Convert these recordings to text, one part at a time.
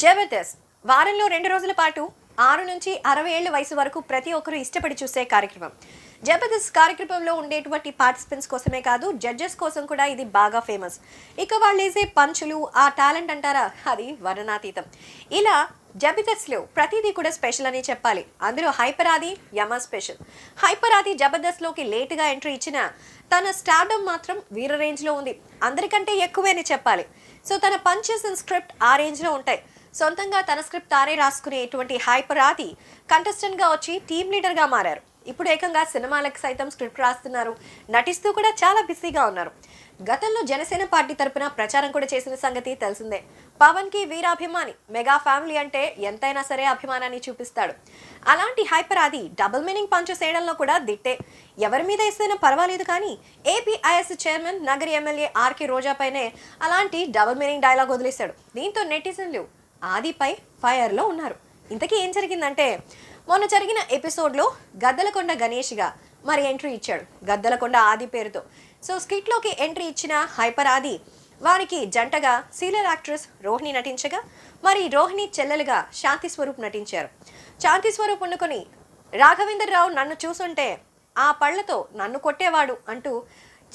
జబర్దస్త్ వారంలో 2 రోజుల పాటు 6 నుంచి 60 ఏళ్ల వయసు వరకు ప్రతి ఒక్కరూ ఇష్టపడి చూసే కార్యక్రమం. జబర్దస్త్ కార్యక్రమంలో ఉండేటువంటి పార్టిసిపెంట్స్ కోసమే కాదు, జడ్జెస్ కోసం కూడా ఇది బాగా ఫేమస్. ఇక వాళ్ళు వేసే పంచులు, ఆ టాలెంట్ అంటారా, అది వర్ణనాతీతం. ఇలా జబర్దస్త్లో ప్రతిదీ కూడా స్పెషల్ అని చెప్పాలి. అందులో హైపర్ ఆది యమ స్పెషల్. హైపర్ ఆది జబర్దస్త్లోకి లేటుగా ఎంట్రీ ఇచ్చిన తన స్టార్డమ్ మాత్రం వీర రేంజ్లో ఉంది. అందరికంటే ఎక్కువే అని చెప్పాలి. సో తన పంచెస్ అండ్ స్క్రిప్ట్ ఆ రేంజ్లో ఉంటాయి. సొంతంగా తన స్క్రిప్ట్ తానే రాసుకునేటువంటి హైపర్ ఆది కంటెస్టెంట్గా వచ్చి టీమ్ లీడర్గా మారారు. ఇప్పుడు ఏకంగా సినిమాలకు సైతం స్క్రిప్ట్ రాస్తున్నారు. నటిస్తూ కూడా చాలా బిజీగా ఉన్నారు. గతంలో జనసేన పార్టీ తరపున ప్రచారం కూడా చేసిన సంగతి తెలిసిందే. పవన్ కి వీరాభిమాని, మెగా ఫ్యామిలీ అంటే ఎంతైనా సరే అభిమానాన్ని చూపిస్తాడు. అలాంటి హైపర్ ఆది డబుల్ మీనింగ్ పంచెస్ వేయడంలో కూడా దిట్టే. ఎవరి మీద వేస్తేనే పర్వాలేదు కానీ ఏపీఐఎస్ చైర్మన్ నగరి ఎమ్మెల్యే ఆర్కే రోజాపైనే అలాంటి డబుల్ మీనింగ్ డైలాగ్ వదిలేశాడు. దీంతో నెటిజన్లు ఆదిపై ఫైర్లో ఉన్నారు. ఇంతకీ ఏం జరిగిందంటే, మొన్న జరిగిన ఎపిసోడ్లో గద్దలకొండ గణేష్గా మరి ఎంట్రీ ఇచ్చాడు, గద్దలకొండ ఆది పేరుతో. సో స్కిట్లోకి ఎంట్రీ ఇచ్చిన హైపర్ ఆది వారికి జంటగా సీనియర్ యాక్ట్రెస్ రోహిణి నటించగా, మరి రోహిణి చెల్లెలుగా శాంతి స్వరూప్ నటించారు. శాంతి స్వరూప్ వండుకొని, రాఘవేంద్ర రావు నన్ను చూసుంటే ఆ పళ్లతో నన్ను కొట్టేవాడు అంటూ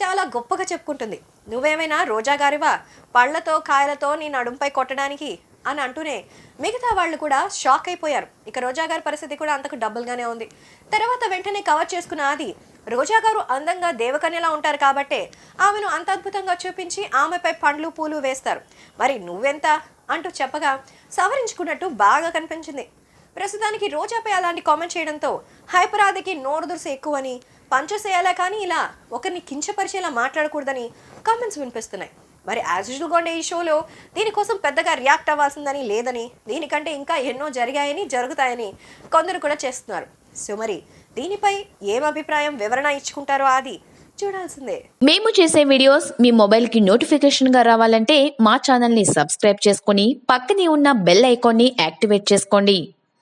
చాలా గొప్పగా చెప్పుకుంటుంది. నువ్వేమైనా రోజా గారివా, పళ్లతో కాయలతో నీ నడుంపై కొట్టడానికి అని అంటూనే మిగతా వాళ్ళు కూడా షాక్ అయిపోయారు. ఇక రోజా గారి పరిస్థితి కూడా అంతకు డబుల్గానే ఉంది. తర్వాత వెంటనే కవర్ చేసుకున్న ఆది, రోజా గారు అందంగా దేవకన్యలా ఉంటారు కాబట్టే ఆమెను అంత అద్భుతంగా చూపించి ఆమెపై పండ్లు పూలు వేస్తారు, మరి నువ్వెంత అంటూ చెప్పగా సవరించుకున్నట్టు బాగా కనిపించింది. ప్రస్తుతానికి రోజాపై అలాంటి కామెంట్ చేయడంతో హైపర్ ఆదికి నోరు దురుసు ఎక్కువని, పంచేసేయాలా కానీ ఇలా ఒకరిని కించపరిచేలా మాట్లాడకూడదని కామెంట్స్ వినిపిస్తున్నాయి. మరి యాజ్ యూజువల్గా ఉండే ఈ షోలో దీనికోసం పెద్దగా రియాక్ట్ అవ్వాల్సిందని లేదని, దీనికంటే ఇంకా ఎన్నో జరిగాయని జరుగుతాయని కొందరు కూడా చేస్తున్నారు. సో మరి దీనిపై ఏం అభిప్రాయం, వివరణ ఇచ్చుకుంటారో అది చూడాల్సిందే. మేము చేసే వీడియోస్ మీ మొబైల్కి నోటిఫికేషన్గా రావాలంటే మా ఛానల్ని సబ్స్క్రైబ్ చేసుకొని పక్కనే ఉన్న బెల్ ఐకాన్ని యాక్టివేట్ చేసుకోండి.